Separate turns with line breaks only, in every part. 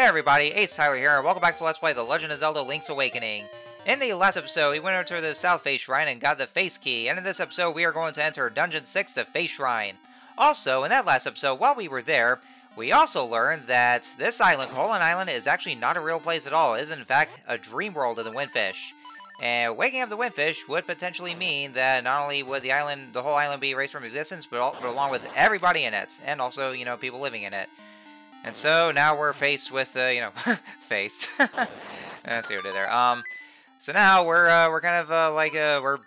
Hey everybody, AcedTyler here, and welcome back to Let's Play The Legend of Zelda Link's Awakening. In the last episode, we went over to the South Face Shrine and got the Face Key, and in this episode, we are going to enter Dungeon 6, the Face Shrine. Also, in that last episode, while we were there, we also learned that this island, Holland Island, is actually not a real place at all. It is, in fact, a dream world of the Windfish. And waking up the Windfish would potentially mean that not only would the whole island be erased from existence, but along with everybody in it, and also, people living in it. And so now we're faced with, face. Let's see what I did there. So now we're kind of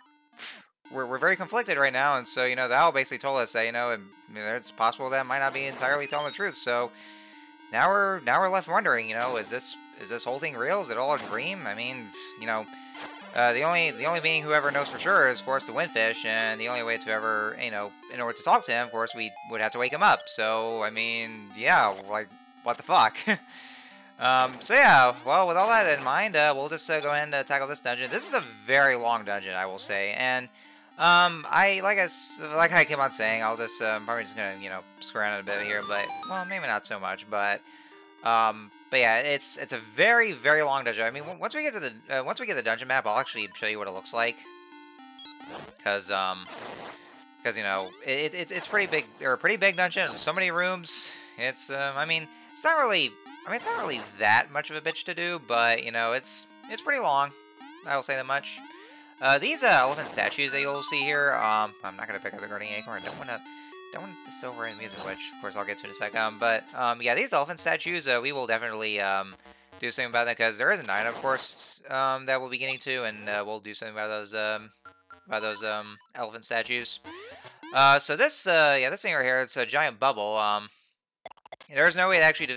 we're very conflicted right now, and so the owl basically told us that it's possible that might not be entirely telling the truth. So now we're left wondering, is this whole thing real? Is it all a dream? I mean, the only being who ever knows for sure is, of course, the Windfish, and the only way to ever, in order to talk to him, of course, we would have to wake him up. So, I mean, yeah, like, what the fuck? So yeah, well, with all that in mind, we'll just go ahead and tackle this dungeon. This is a very long dungeon, I will say, and, like I keep on saying, I'll just, probably just gonna, screw around a bit here, but, well, maybe not so much, but yeah, it's a very, very long dungeon. I mean, once we get the dungeon map, I'll actually show you what it looks like, because it's pretty big, or a pretty big dungeon. So many rooms. It's I mean, it's not really that much of a bitch to do, but it's pretty long. I will say that much. These elephant statues that you'll see here. I'm not gonna pick up the guardian acorn. I don't want this over in music, which of course I'll get to in a second. But yeah, these elephant statues, we will definitely do something about that, because there is an item, of course, that we'll be getting to, and we'll do something about those elephant statues. So this thing right here, it's a giant bubble. There's no way to actually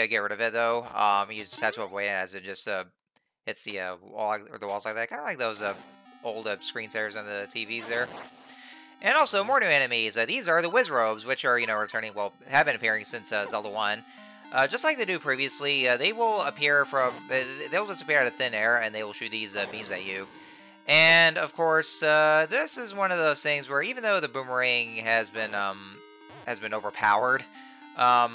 get rid of it though. You just have to avoid it as it just hits the wall or the walls like that, kind of like those old screensavers on the TVs there. And also, more new enemies. These are the Wiz Robes, which are, returning, well, have been appearing since Zelda 1. Just like they do previously, they will appear they'll disappear out of thin air, and they will shoot these beams at you. And, of course, this is one of those things where, even though the boomerang has been overpowered, well,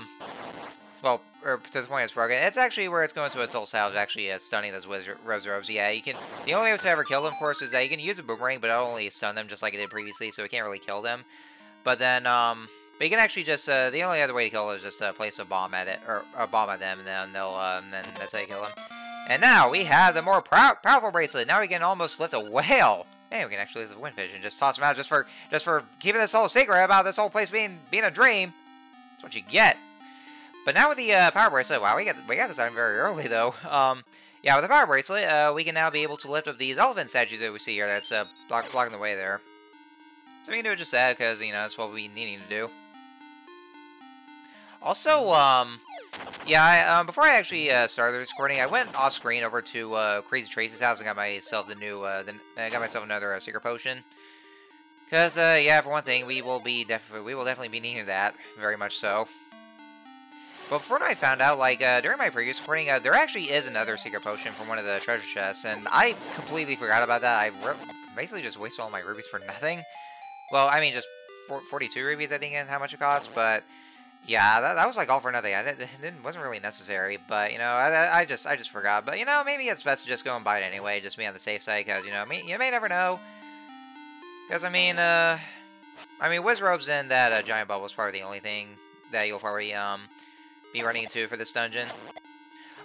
or to the point it's broken, it's actually where it's going to its whole salvage, actually stunning those Wiz Robes. Yeah, the only way to ever kill them, of course, is that you can use a boomerang, but it'll only stun them just like it did previously, so it can't really kill them. But then, but you can actually just, the only other way to kill it is just place a bomb at it, or a bomb at them, and then then that's how you kill them. And now we have the more powerful bracelet. Now we can almost lift a whale. Hey, we can actually lift the Windfish and just toss them out just for keeping this whole secret about this whole place being a dream. That's what you get. But now with the power bracelet, wow, we got this item very early though. Yeah, with the power bracelet, we can now be able to lift up these elephant statues that we see here. That's blocking the way there. So we can do it just that, because that's what we needing to do. Also, yeah, before I actually started this recording, I went off screen over to Crazy Tracy's house and got myself another secret potion. Because yeah, for one thing, we will definitely be needing that, very much so. But before I found out, like, during my previous recording, there actually is another secret potion from one of the treasure chests, and I completely forgot about that. I basically just wasted all my rubies for nothing. Well, I mean, just 42 rubies, I think, is how much it costs, but yeah, that was like all for nothing. It wasn't really necessary, but, I just forgot. But, maybe it's best to just go and buy it anyway, just be on the safe side, because, you may never know. Because, I mean, Wiz Robes and that giant bubble is probably the only thing that you'll probably, be running into for this dungeon.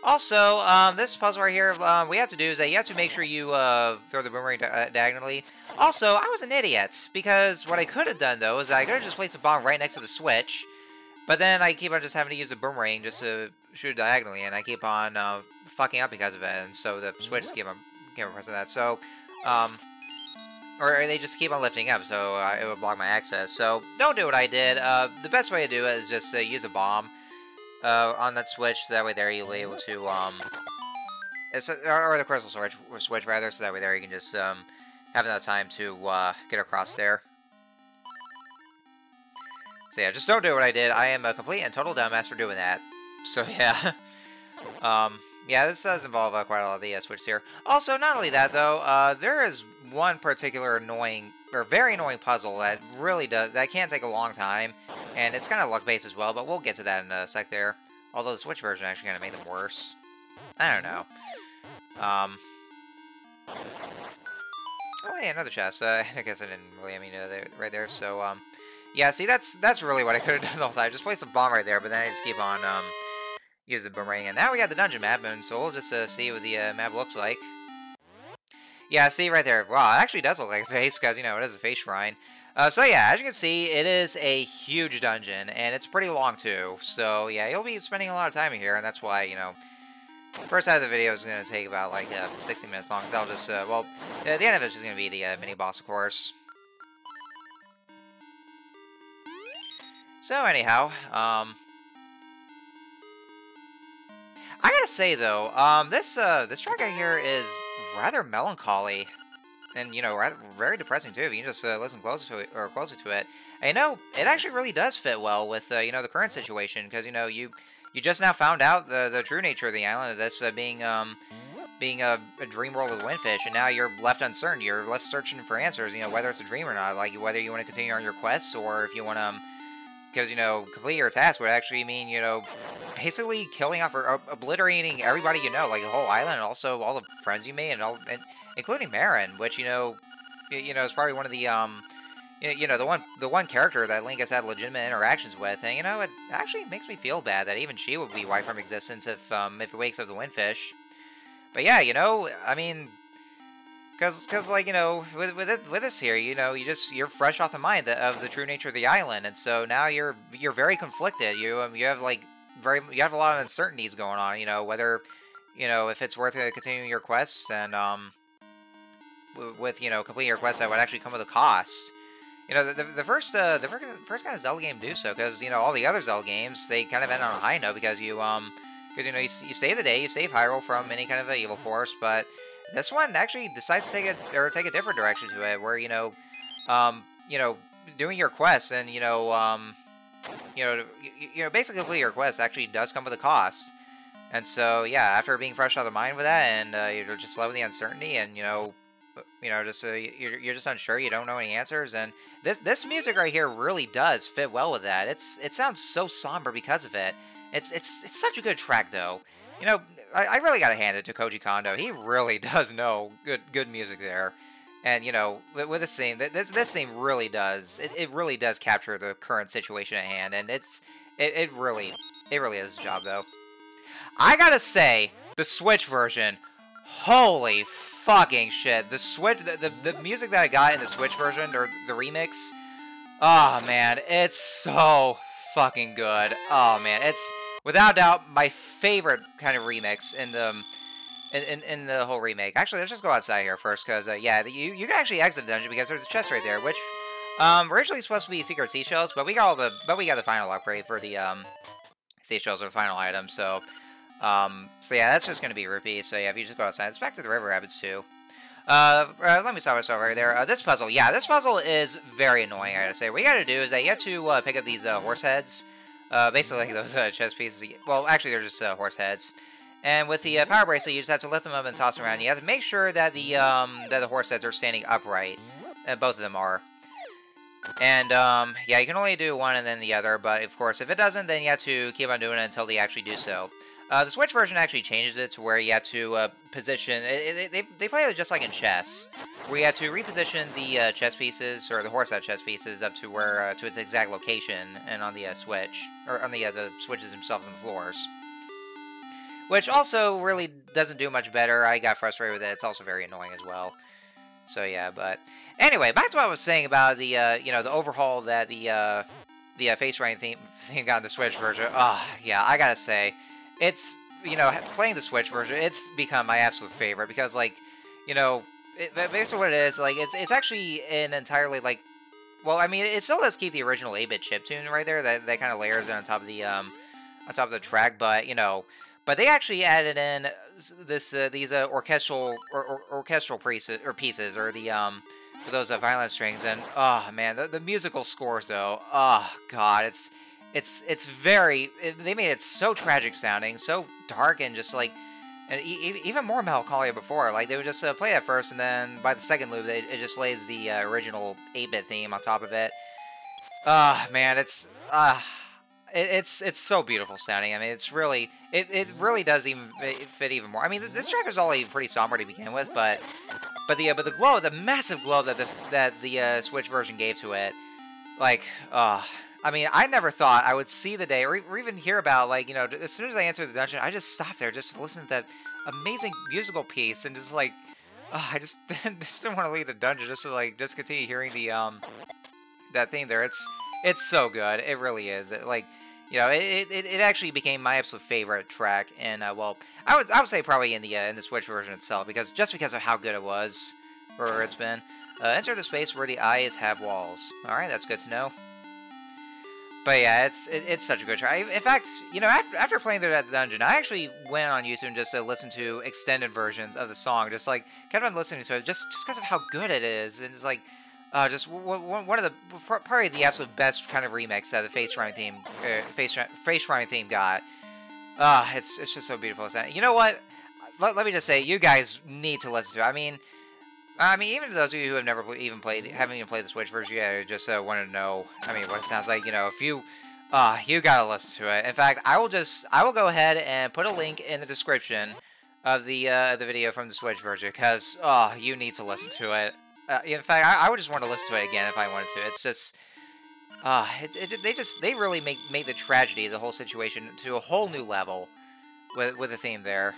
Also, this puzzle right here, what you have to do is that you have to make sure you throw the boomerang diagonally. Also, I was an idiot, because what I could have done though is I could have just placed a bomb right next to the switch, but then I keep on just having to use the boomerang just to shoot it diagonally, and I keep on fucking up because of it, and so the switch keep on pressing that. So, or they just keep on lifting up, so it would block my access. So don't do what I did. The best way to do it is just use a bomb on that switch, so that way there you'll be able to, or the crystal switch rather, so that way there you can just, have enough time to, get across there. So yeah, just don't do what I did. I am a complete and total dumbass for doing that. So yeah. Yeah, this does involve quite a lot of the switches here. Also, not only that though, there is one particular very annoying puzzle that can take a long time, and it's kind of luck-based as well, but we'll get to that in a sec there. Although the Switch version actually kind of made them worse. I don't know. Um... Oh, hey, another chest. I guess I didn't really, right there, so, yeah, see, that's really what I could have done the whole time. Just place a bomb right there, but then I just keep on, using the boomerang. And now we got the dungeon map, and so we'll just, see what the, map looks like. Yeah, see, right there. Wow, it actually does look like a face, because, you know, it is a face shrine. So yeah, as you can see, it is a huge dungeon, and it's pretty long, too. So, yeah, you'll be spending a lot of time here, and that's why, you know, first side of the video is going to take about, like, 60 minutes long, so I'll just, well, the end of it is just going to be the, mini-boss, of course. So, anyhow, I gotta say, though, this track right here is rather melancholy, and, you know, very depressing, too, if you can just, listen closer to it, and, you know, it actually really does fit well with, you know, the current situation, because, you know, you just now found out the true nature of the island, of this being a dream world with Windfish, and now you're left uncertain. You're left searching for answers, you know, whether it's a dream or not, like whether you want to continue on your quests, or if you want to, because, you know, complete your task would actually mean, you know, basically killing off or obliterating everybody you know, like the whole island, and also all the friends you made, and including Marin, which, you know, is probably one of the, you know, the one character that Link has had legitimate interactions with, and, you know, it actually makes me feel bad that even she would be wiped from existence if it wakes up the Windfish. But yeah, you know, I mean, because like, you know, with this here, you know, you're fresh off the mind of the true nature of the island, and so now you're very conflicted. You have like you have a lot of uncertainties going on. You know, whether, you know, if it's worth continuing your quests, and with, you know, completing your quests that would actually come with a cost. You know, the first kind of Zelda game do so, because, you know, all the other Zelda games, they kind of end on a high note, because you you know, you save the day, you save Hyrule from any kind of evil force, but this one actually decides to take a different direction to it, where, you know, doing your quests, and, you know, basically completing your quest actually does come with a cost. And so, yeah, after being fresh out of the mind with that, and you're just loving the uncertainty, and, you know, just you're just unsure, you don't know any answers, and this music right here really does fit well with that. It sounds so somber because of it. It's such a good track, though. You know, I really gotta hand it to Koji Kondo. He really does know good music there. And, you know, with this theme, this theme really does, it really does capture the current situation at hand, and it really does its job, though. I gotta say, the Switch version, holy fucking shit. The music that I got in the Switch version, or the remix, oh man, it's so fucking good. Oh man, it's without doubt my favorite kind of remix in the whole remake. Actually, let's just go outside here first, because yeah, you can actually exit the dungeon because there's a chest right there, which originally supposed to be secret seashells, but we got the final upgrade for the seashells, are the final item. So yeah, that's just gonna be rupee. So yeah, if you just go outside, it's back to the river rapids too. Let me stop myself right there. This puzzle, yeah, this puzzle is very annoying, I gotta say. What you gotta do is that you have to pick up these horse heads. Basically like those chest pieces. Well, actually, they're just horse heads. And with the power bracelet, you just have to lift them up and toss them around. You have to make sure that the horse heads are standing upright. Both of them are. And yeah, you can only do one and then the other. But of course, if it doesn't, then you have to keep on doing it until they actually do so. The Switch version actually changes it to where you have to position. They play it just like in chess, where you have to reposition the chess pieces, or the horse head chess pieces, up to where to its exact location, and on the Switch, or on the switches themselves on the floors. Which also really doesn't do much better. I got frustrated with it. It's also very annoying as well. So yeah, but anyway, back to what I was saying about the you know, the overhaul that the face shrine theme got in the Switch version. Oh yeah, I gotta say, it's, you know, playing the Switch version, it's become my absolute favorite, because, like, you know, basically what it is, like, it's actually an entirely, like, well, I mean, it still does keep the original 8-bit chiptune right there, that kind of layers it on top of the track, but, you know, but they actually added in these orchestral pieces, or the those violin strings, and oh man, the musical scores though, oh god, they made it so tragic sounding, so dark, and just like, and even more melancholy before. Like, they would just play it first, and then by the second loop, it just lays the original 8-bit theme on top of it. Man, it's so beautiful sounding. I mean, it's really it really does even fit even more. I mean, this track is already pretty somber to begin with, but the glow, the massive glow that the Switch version gave to it, like, I mean, I never thought I would see the day or even hear about, like, you know, as soon as I entered the dungeon, I just stopped there just to listen to that amazing musical piece and just like, I just just didn't want to leave the dungeon just to like just continue hearing the that theme there. It's so good. It really is. Like, you know, it actually became my absolute favorite track, and well, I would say probably in the Switch version itself, because of how good it was, or it's been. Enter the space where the eyes have walls. All right, that's good to know. But yeah, it's such a good track. In fact, you know, after playing through that dungeon, I actually went on YouTube and just listened to extended versions of the song, just like kept on listening to it, just because of how good it is, and it's like. Just one of the probably the absolute best kind of remix that the Face Shrine theme got. It's just so beautiful. You know what? Let me just say, you guys need to listen to it. I mean, even to those of you who have never haven't even played the Switch version, yeah, just want to know. I mean, what it sounds like. You know, if you gotta listen to it. In fact, I will go ahead and put a link in the description of the video from the Switch version, because you need to listen to it. In fact, I would just want to listen to it again if I wanted to. It's just, they really make the tragedy of the whole situation to a whole new level with the theme there.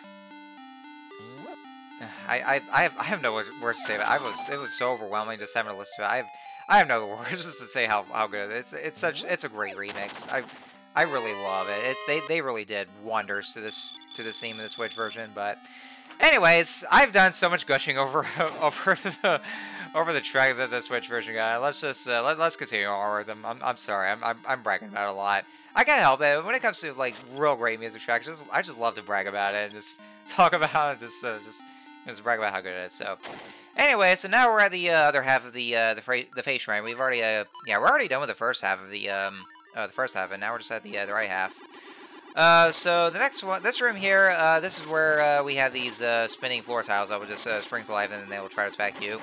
I have no words to say, but it was so overwhelming just having to listen to it. I have no words just to say how good it is. It's a great remix. I really love it. They really did wonders to this theme in the Switch version. But anyways, I've done so much gushing over the track that the Switch version got. Let's continue on with them. I'm sorry. I'm bragging about it a lot. I can't help it. When it comes to like real great music tracks, I just love to brag about it and just talk about it. Just brag about how good it is. So anyway, so now we're at the other half of the Face Shrine. We've already we're already done with the first half of the first half, and now we're just at the right half. So the next one, this room here, this is where we have these spinning floor tiles that will just spring to life, and then they will try to attack you.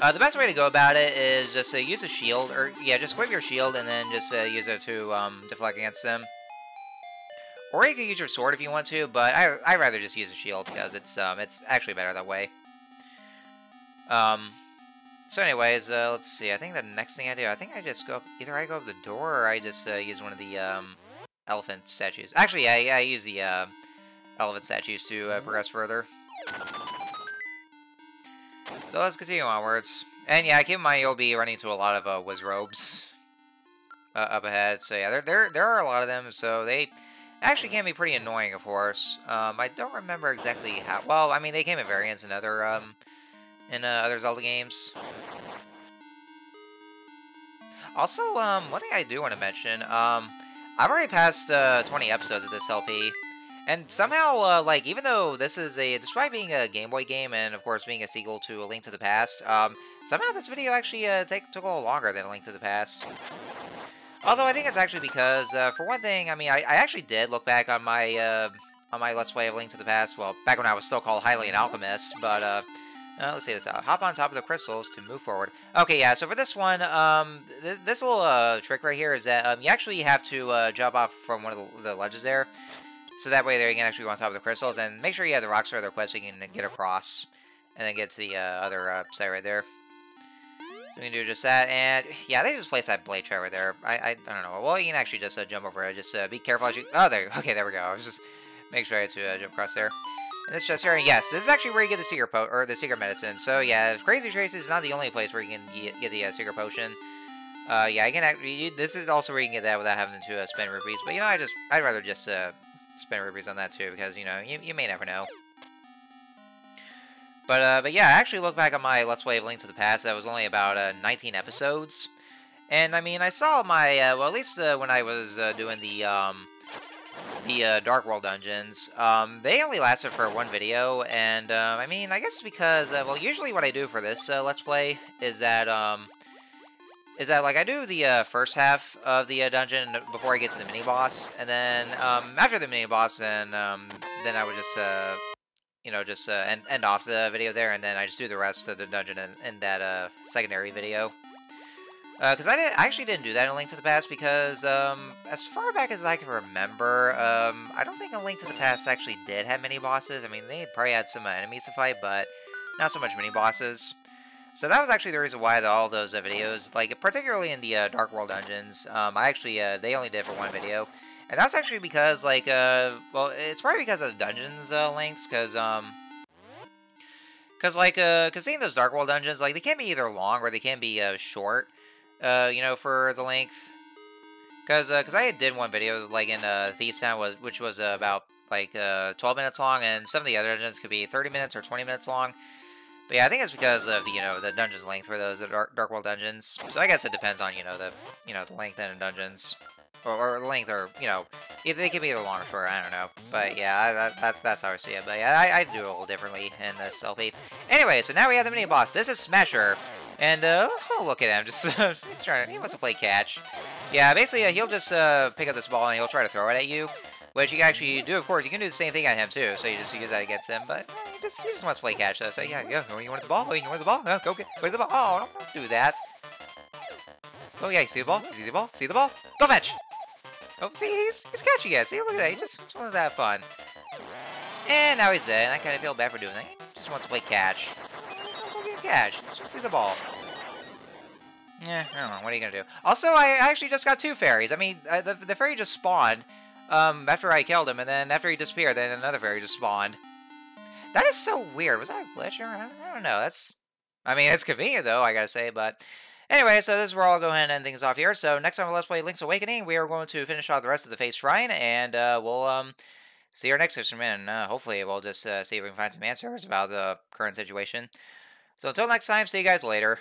The best way to go about it is just use a shield, or yeah, just equip your shield and then just use it to deflect against them. Or you can use your sword if you want to, but I'd rather just use a shield because it's actually better that way. So anyways, let's see. I think the next thing I do, I think I just go either I go up the door or I just use one of the elephant statues. Actually, yeah, I use the elephant statues to progress further. So let's continue onwards. And yeah, keep in mind you'll be running into a lot of Wiz Robes up ahead. So yeah, there are a lot of them. So they actually can be pretty annoying, of course. I don't remember exactly how. Well, I mean, they came in variants in other Zelda games. Also, one thing I do want to mention, I've already passed 20 episodes of this LP, and somehow, like, even though this is despite being a Game Boy game and of course being a sequel to A Link to the Past, somehow this video actually took a little longer than A Link to the Past. Although I think it's actually because, for one thing, I mean, I actually did look back on my Let's Play of Link to the Past, well, back when I was still called Highly an Alchemist, but, let's see this out. Hop on top of the crystals to move forward. Okay, yeah, so for this one, this little trick right here is that you actually have to jump off from one of the ledges there, so that way there you can actually go on top of the crystals, and make sure you have the rocks or the quest so you can get across, and then get to the other side right there. So we can do just that, and yeah, they just place that blade trap right there. I don't know. Well, you can actually just jump over it. Just be careful as you. Oh, there. Okay, there we go. I was just make sure I had to jump across there. And this chest here, and yes, this is actually where you get the secret medicine. So yeah, Crazy Trace is not the only place where you can get the secret potion. Yeah, I can actually. This is also where you can get that without having to spend rupees. But you know, I'd rather just spend rupees on that too, because you know you may never know. But yeah, I actually look back on my Let's Play of Link to the Past. That was only about 19 episodes, and I mean, I saw my well, at least when I was doing the Dark World dungeons, they only lasted for one video, and I mean, I guess it's because well, usually what I do for this Let's Play is that like I do the first half of the dungeon before I get to the mini boss, and then after the mini boss, then I would just you know, just end off the video there, and then I just do the rest of the dungeon in that secondary video. Because I actually didn't do that in A Link to the Past because, as far back as I can remember, I don't think A Link to the Past actually did have mini bosses. I mean, they probably had some enemies to fight, but not so much mini bosses. So that was actually the reason why all those videos, like, particularly in the Dark World dungeons, I actually, they only did it for one video. And that's actually because, like, well, it's probably because of the dungeons lengths, because seeing those Dark World dungeons, like, they can be either long or they can be short. You know, for the length. Because I did one video, like, in Thieves Town, which was about, like, 12 minutes long, and some of the other dungeons could be 30 minutes or 20 minutes long. But yeah, I think it's because of, you know, the dungeon's length for those Dark World dungeons. So I guess it depends on, the length in the dungeons. Or the length, or, if they can be either long or short, I don't know. But yeah, that's how I see it. But yeah, I do it a little differently in the selfie. Anyway, so now we have the mini-boss. This is Smasher. And, oh, look at him, just, he wants to play catch. Yeah, basically, he'll just, pick up this ball and he'll try to throw it at you. Which you can actually do, of course, you can do the same thing at him, too. So you just use that against him, but he just wants to play catch, though. So yeah, you want the ball? Oh, you want the ball? Oh, go get the ball. Oh, don't do that. Oh, yeah, you see the ball? You see the ball? See the ball? Go fetch! Oh, see, he's catching it. See, look at that. He just wants to have fun. And now he's dead, and I kind of feel bad for doing that. He just wants to play catch. Catch. Just see the ball. Yeah, I don't know. What are you gonna do? Also, I actually just got two fairies. I mean, the fairy just spawned after I killed him, and then after he disappeared, then another fairy just spawned. That is so weird. Was that a glitch? I don't know. I mean, it's convenient though, I gotta say. But anyway, so this is where I'll go ahead and end things off here. So next time on Let's Play Link's Awakening, we are going to finish off the rest of the Face Shrine, and we'll see our next session, and hopefully we'll just see if we can find some answers about the current situation. So until next time, see you guys later.